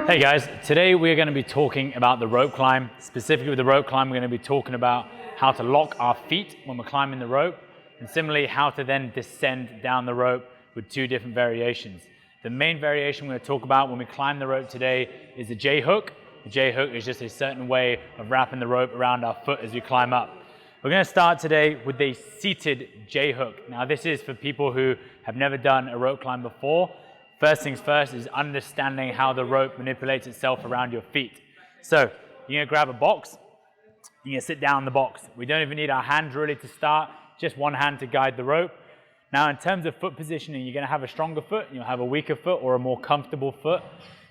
Hey guys, today we're going to be talking about the rope climb. Specifically with the rope climb, we're going to be talking about how to lock our feet when we're climbing the rope, and similarly how to then descend down the rope with two different variations. The main variation we're going to talk about when we climb the rope today is the J hook. The J hook is just a certain way of wrapping the rope around our foot as we climb up. We're going to start today with a seated J hook. Now this is for people who have never done a rope climb before. First things first is understanding how the rope manipulates itself around your feet. So you're going to grab a box, you're going to sit down in the box. We don't even need our hands really to start, just one hand to guide the rope. Now in terms of foot positioning, you're going to have a stronger foot, you'll have a weaker foot or a more comfortable foot.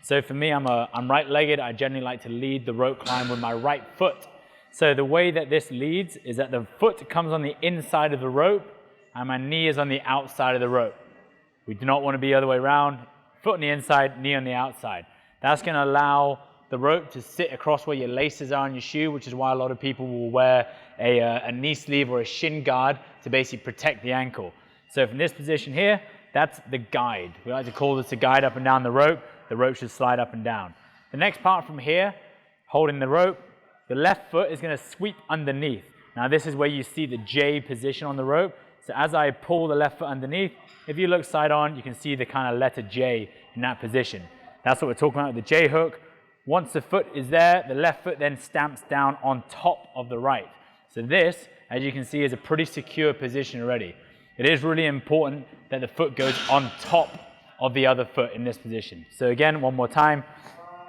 So for me, I'm right-legged. I generally like to lead the rope climb with my right foot. So the way that this leads is that the foot comes on the inside of the rope and my knee is on the outside of the rope. We do not want to be the other way around. Foot on the inside, knee on the outside. That's going to allow the rope to sit across where your laces are on your shoe, which is why a lot of people will wear a knee sleeve or a shin guard to basically protect the ankle. So from this position here, that's the guide. We like to call this a guide up and down the rope. The rope should slide up and down. The next part from here, holding the rope, the left foot is going to sweep underneath. Now this is where you see the J position on the rope. So as I pull the left foot underneath, if you look side on, you can see the kind of letter J in that position. That's what we're talking about with the J hook. Once the foot is there, the left foot then stamps down on top of the right. So this, as you can see, is a pretty secure position already. It is really important that the foot goes on top of the other foot in this position. So again, one more time,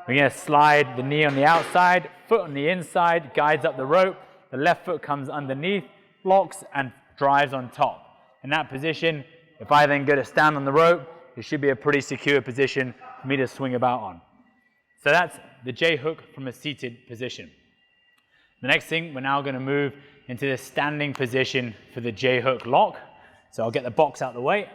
we're going to slide the knee on the outside, foot on the inside, guides up the rope. The left foot comes underneath, locks, and drives on top. In that position, if I then go to stand on the rope, it should be a pretty secure position for me to swing about on. So that's the J hook from a seated position. The next thing, we're now going to move into the standing position for the J hook lock. So I'll get the box out of the way.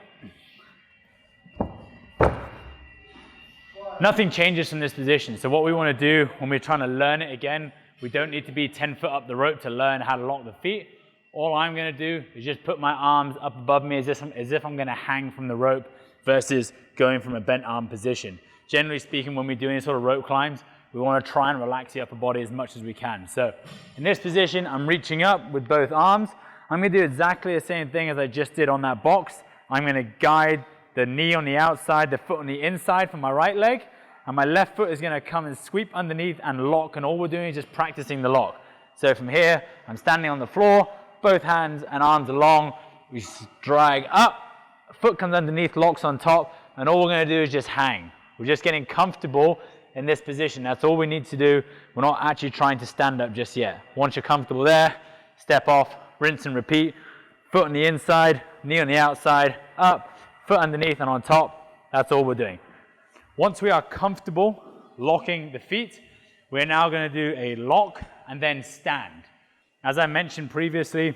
Nothing changes from this position. So what we want to do when we're trying to learn it again, we don't need to be 10 foot up the rope to learn how to lock the feet. All I'm going to do is just put my arms up above me as if I'm going to hang from the rope versus going from a bent arm position. Generally speaking, when we do any sort of rope climbs, we want to try and relax the upper body as much as we can. So in this position, I'm reaching up with both arms. I'm going to do exactly the same thing as I just did on that box. I'm going to guide the knee on the outside, the foot on the inside for my right leg, and my left foot is going to come and sweep underneath and lock, and all we're doing is just practicing the lock. So from here, I'm standing on the floor, both hands and arms along, we drag up, foot comes underneath, locks on top, and all we're going to do is just hang. We're just getting comfortable in this position. That's all we need to do. We're not actually trying to stand up just yet. Once you're comfortable there, step off, rinse and repeat. Foot on the inside, knee on the outside, up, foot underneath and on top. That's all we're doing. Once we are comfortable locking the feet, we're now going to do a lock and then stand. As I mentioned previously,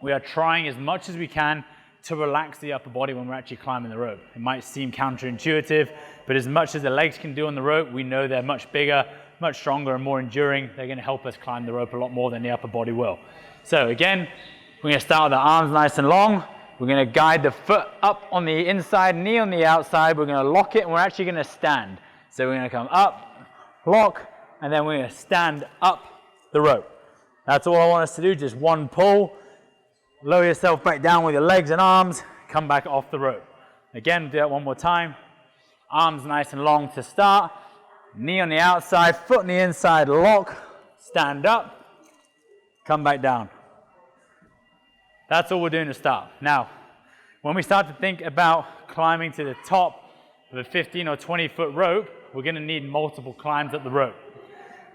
we are trying as much as we can to relax the upper body when we're actually climbing the rope. It might seem counterintuitive, but as much as the legs can do on the rope, we know they're much bigger, much stronger and more enduring. They're going to help us climb the rope a lot more than the upper body will. So again, we're going to start with the arms nice and long. We're going to guide the foot up on the inside, knee on the outside. We're going to lock it and we're actually going to stand. So we're going to come up, lock, and then we're going to stand up the rope. That's all I want us to do, just one pull. Lower yourself back down with your legs and arms, come back off the rope. Again, do that one more time. Arms nice and long to start. Knee on the outside, foot on the inside, lock, stand up, come back down. That's all we're doing to start. Now, when we start to think about climbing to the top of a 15 or 20 foot rope, we're going to need multiple climbs up the rope.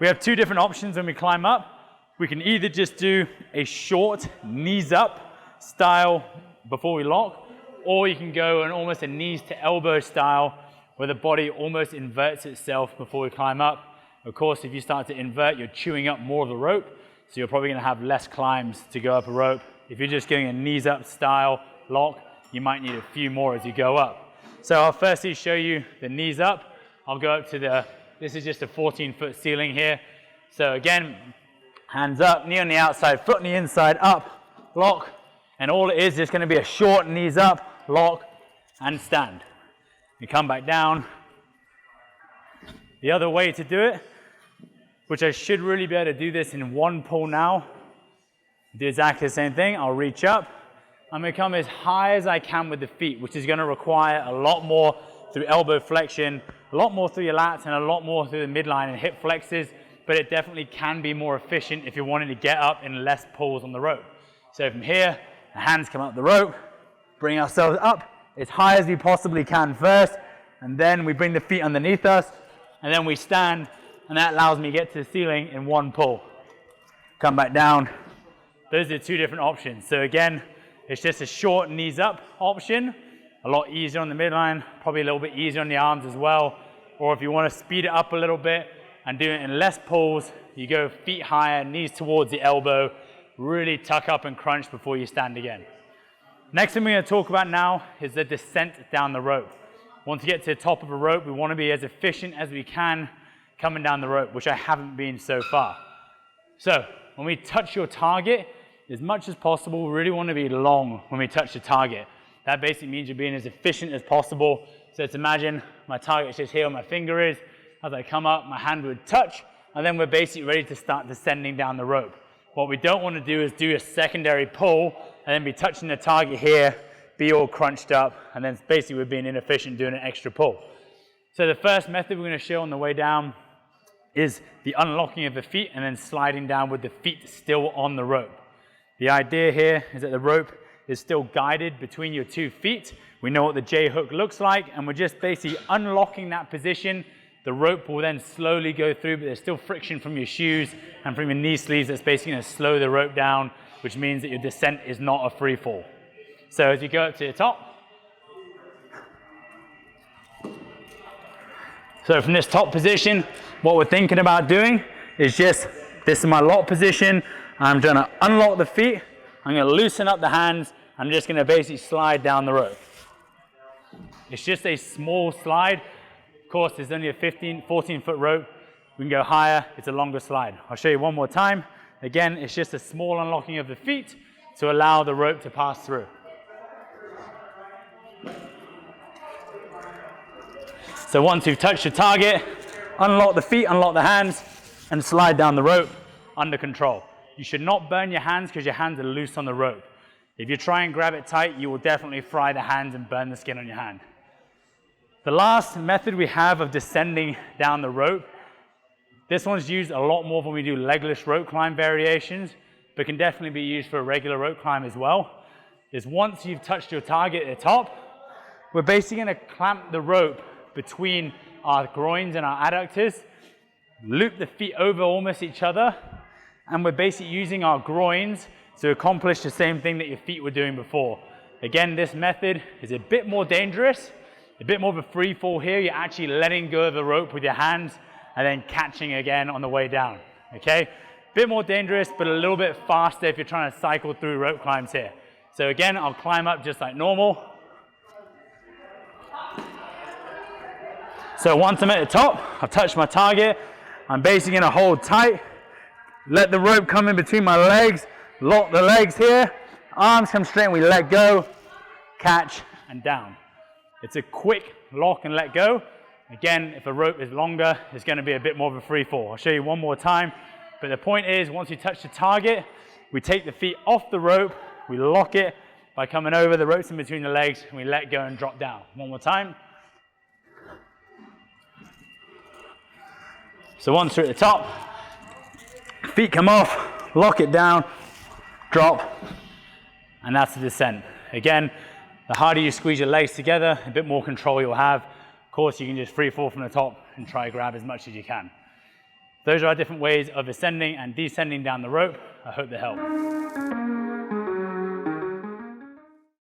We have two different options when we climb up. We can either just do a short knees up style before we lock, or you can go in almost a knees to elbow style where the body almost inverts itself before we climb up. Of course, if you start to invert, you're chewing up more of the rope, so you're probably going to have less climbs to go up a rope. If you're just going a knees up style lock, you might need a few more as you go up. So I'll firstly show you the knees up. I'll go up to this is just a 14-foot ceiling here. So again, hands up, knee on the outside, foot on the inside, up, lock, and all it is going to be a short knees up, lock, and stand. You come back down, The other way to do it, which I should really be able to do this in one pull now, do exactly the same thing. I'll reach up. I'm going to come as high as I can with the feet, which is going to require a lot more through elbow flexion, a lot more through your lats, and a lot more through the midline and hip flexors, but it definitely can be more efficient if you're wanting to get up in less pulls on the rope. So from here, the hands come up the rope, bring ourselves up as high as we possibly can first, and then we bring the feet underneath us, and then we stand, and that allows me to get to the ceiling in one pull. Come back down. Those are two different options. So again, it's just a short knees up option, a lot easier on the midline, probably a little bit easier on the arms as well. Or if you want to speed it up a little bit and do it in less pulls, you go feet higher, knees towards the elbow, really tuck up and crunch before you stand again. Next thing we're going to talk about now is the descent down the rope. Once you get to the top of a rope, we want to be as efficient as we can coming down the rope, which I haven't been so far. So when we touch your target, as much as possible, we really want to be long when we touch the target. That basically means you're being as efficient as possible. So let's imagine my target's just here where my finger is. As I come up, my hand would touch, and then we're basically ready to start descending down the rope. What we don't want to do is do a secondary pull and then be touching the target here, be all crunched up, and then basically we're being inefficient doing an extra pull. So the first method we're going to show on the way down is the unlocking of the feet and then sliding down with the feet still on the rope. The idea here is that the rope is still guided between your 2 feet. We know what the J hook looks like, and we're just basically unlocking that position. The rope will then slowly go through, but there's still friction from your shoes and from your knee sleeves that's basically going to slow the rope down, which means that your descent is not a free fall. So as you go up to the top, so from this top position, what we're thinking about doing is just, this is my lock position. I'm going to unlock the feet, I'm going to loosen up the hands, I'm just going to basically slide down the rope. It's just a small slide. Of course, there's only a 14-foot rope. We can go higher, it's a longer slide. I'll show you one more time. Again, it's just a small unlocking of the feet to allow the rope to pass through. So once you've touched your target, unlock the feet, unlock the hands, and slide down the rope under control. You should not burn your hands because your hands are loose on the rope. If you try and grab it tight, you will definitely fry the hands and burn the skin on your hand. The last method we have of descending down the rope, this one's used a lot more when we do legless rope climb variations, but can definitely be used for a regular rope climb as well, is once you've touched your target at the top, we're basically going to clamp the rope between our groins and our adductors, loop the feet over almost each other, and we're basically using our groins to accomplish the same thing that your feet were doing before. Again, this method is a bit more dangerous, a bit more of a free fall here. You're actually letting go of the rope with your hands and then catching again on the way down, okay? Bit more dangerous, but a little bit faster if you're trying to cycle through rope climbs here. So again, I'll climb up just like normal. So once I'm at the top, I've touched my target, I'm basically gonna hold tight, let the rope come in between my legs, lock the legs here, arms come straight, and we let go, catch, and down. It's a quick lock and let go. Again, if a rope is longer, it's gonna be a bit more of a free fall. I'll show you one more time. But the point is, once you touch the target, we take the feet off the rope, we lock it by coming over, the rope's in between the legs, and we let go and drop down. One more time. So once we're at the top, feet come off, lock it down, drop, and that's the descent. Again, the harder you squeeze your legs together, a bit more control you'll have. Of course, you can just free fall from the top and try to grab as much as you can. Those are our different ways of ascending and descending down the rope. I hope they help.